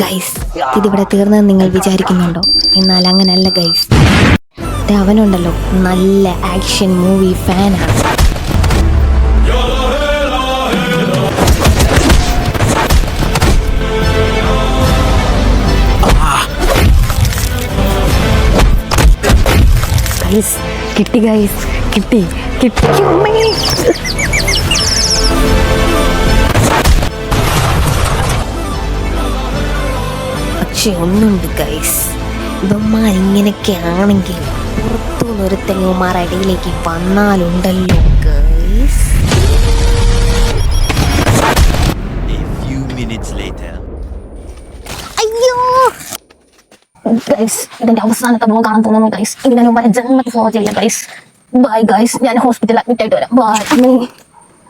Guys, ഇതിവിടെ തീർന്നെന്ന് നിങ്ങൾ വിചാരിക്കുന്നുണ്ടോ? എന്നാൽ അങ്ങനല്ല ഗൈസ്. അവനുണ്ടല്ലോ നല്ല ആക്ഷൻ മൂവി ഫാനാണ്. ഗൈസ് കിട്ടി, ഗൈസ് കിട്ടി കിട്ടി. പക്ഷെ ഒന്നുണ്ട് ഗൈസ്, ഇവന്മാർ ഇങ്ങനെയൊക്കെ ആണെങ്കിൽ പുറത്തുനിന്നൊരു തെങ്ങുമാർ ഇടയിലേക്ക് വന്നാലുണ്ടല്ലോ ഗൈസ്. അയ്യോ ഗൈസ്, ഇതിന്റെ അവസാനത്തെ വ്ലോഗാണെന്ന് തോന്നുന്നു ഗൈസ്. ഇതിനെ ജന്മത്തെ ഫോളോ ചെയ്യാം ഗൈസ്. ബൈ ഗൈസ്, ഞാൻ ഹോസ്പിറ്റലിൽ അഡ്മിറ്റ് ആയിട്ട് വരാം. ബൈ.